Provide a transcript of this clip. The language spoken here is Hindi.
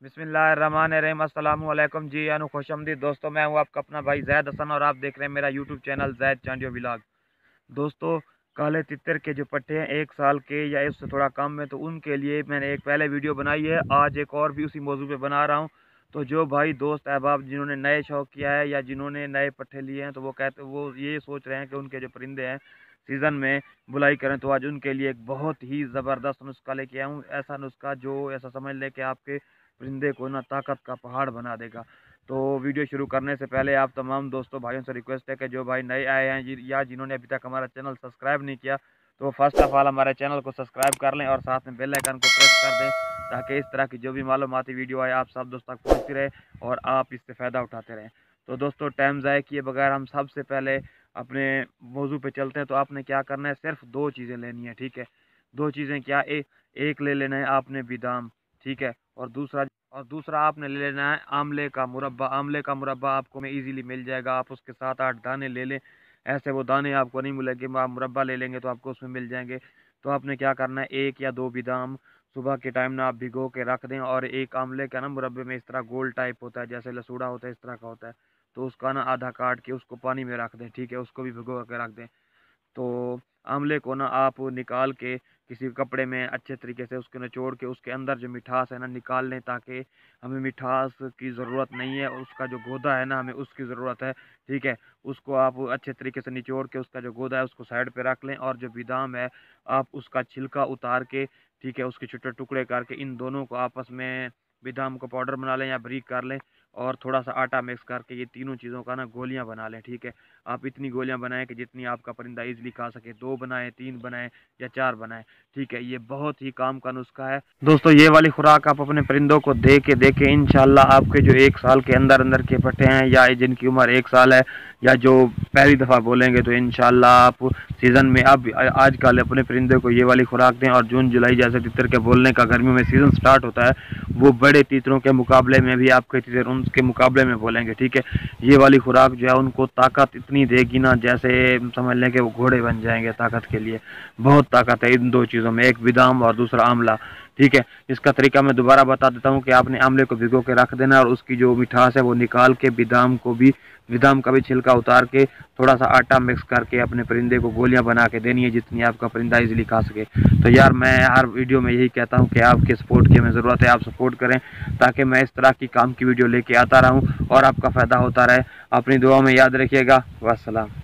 बिस्मिल्लाहिर्रहमानिर्रहीम अस्सलामु अलैकुम जी यानो खुशअमदीद दोस्तों। मैं हूं आपका अपना भाई जैद हसन और आप देख रहे हैं मेरा YouTube channel Zaid Chandio vlog. दोस्तों, काले तितर के जो पट्टे हैं 1 साल के या इससे थोड़ा कम में, तो उनके लिए मैंने एक पहले वीडियो बनाई है। आज एक और भी उसी मौजू पे बना रहा हूं। तो जो भाई दोस्त अहबाब जिन्होंने नए शौक किया है या जिन्होंने नए पट्टे लिए हैं, तो वो ये सोच रहे हैं कि उनके जो परिंदे हैं सीज़न में बुलाई करें, तो आज उनके लिए एक बहुत ही ज़बरदस्त नुस्खा लेके आया हूँ। ऐसा नुस्खा जो ऐसा समझ लें कि आपके परिंदे को ना ताकत का पहाड़ बना देगा। तो वीडियो शुरू करने से पहले आप तमाम दोस्तों भाइयों से रिक्वेस्ट है कि जो भाई नए आए हैं या जिन्होंने अभी तक हमारा चैनल सब्सक्राइब नहीं किया, तो फर्स्ट ऑफ ऑल हमारे चैनल को सब्सक्राइब कर लें और साथ में बेल आइकन को प्रेस कर दें, ताकि इस तरह की जो भी मालूमाती वीडियो आए आप सब दोस्तों तक पहुँचती रहे और आप इससे फ़ायदा उठाते रहें। तो दोस्तों, टाइम ज़ाय किए बगैर हम सबसे पहले अपने मौजू पे चलते हैं। तो आपने क्या करना है, सिर्फ 2 चीज़ें लेनी है, ठीक है। 2 चीज़ें क्या, एक ले लेना है आपने बादाम, ठीक है, और दूसरा आपने ले लेना है आंवले का मुरब्बा। आंवले का मुरब्बा आपको में इजीली मिल जाएगा। आप उसके 7-8 दाने ले लें। ऐसे वो दाने आपको नहीं मिलेंगे, आप मुरब्बा ले लेंगे तो आपको उसमें मिल जाएंगे। तो आपने क्या करना है, 1 या 2 बादाम सुबह के टाइम ना आप भिगो के रख दें, और एक आंवले का ना मुरब्बे में इस तरह गोल टाइप होता है, जैसे लसूड़ा होता है इस तरह का होता है, तो उसका ना आधा काट के उसको पानी में रख दें, ठीक है, उसको भी भिगो के रख दें। तो आंवले को ना आप निकाल के किसी कपड़े में अच्छे तरीके से उसको निचोड़ के उसके अंदर जो मिठास है ना निकाल लें, ताकि हमें मिठास की ज़रूरत नहीं है, उसका जो गोदा है ना हमें उसकी ज़रूरत है, ठीक है। उसको आप अच्छे तरीके से निचोड़ के उसका जो गोदा है उसको साइड पे रख लें, और जो बादाम है आप उसका छिलका उतार के, ठीक है, उसके छोटे टुकड़े करके इन दोनों को आपस में बादाम को पाउडर बना लें या बारीक कर लें, और थोड़ा सा आटा मिक्स करके ये तीनों चीज़ों का ना गोलियां बना लें, ठीक है। आप इतनी गोलियां बनाएं कि जितनी आपका परिंदा ईजिली खा सके, 2 बनाएं, 3 बनाएं या 4 बनाएं, ठीक है। ये बहुत ही काम का नुस्खा है दोस्तों। ये वाली खुराक आप अपने परिंदों को दे के इंशाल्लाह आपके जो 1 साल के अंदर अंदर के पट्टे हैं या जिनकी उम्र 1 साल है, या जो पहली दफ़ा बोलेंगे, तो इंशाल्लाह आप सीज़न में अब आजकल अपने परिंदे को ये वाली खुराक दें। और जून जुलाई जैसे तितर के बोलने का गर्मियों में सीज़न स्टार्ट होता है, वो बड़े तीतरों के मुकाबले में भी आपके तीतर उनके मुकाबले में बोलेंगे, ठीक है। ये वाली खुराक जो है उनको ताकत इतनी देगी ना, जैसे समझ लें कि वो घोड़े बन जाएंगे ताकत के लिए। बहुत ताकत है इन 2 चीज़ों में, एक बादाम और दूसरा आंवला, ठीक है। इसका तरीका मैं दोबारा बता देता हूँ कि आपने आंवले को भिगो के रख देना, और उसकी जो मिठास है वो निकाल के बादाम का भी छिलका उतार के थोड़ा सा आटा मिक्स करके अपने परिंदे को गोलियां बना के देनी है, जितनी आपका परिंदा इजीली खा सके। तो यार, मैं हर वीडियो में यही कहता हूँ कि आपके सपोर्ट की हमें ज़रूरत है, आप सपोर्ट करें ताकि मैं इस तरह की काम की वीडियो लेके आता रहूँ और आपका फ़ायदा होता रहे। अपनी दुआ में याद रखिएगा। वस्सलाम।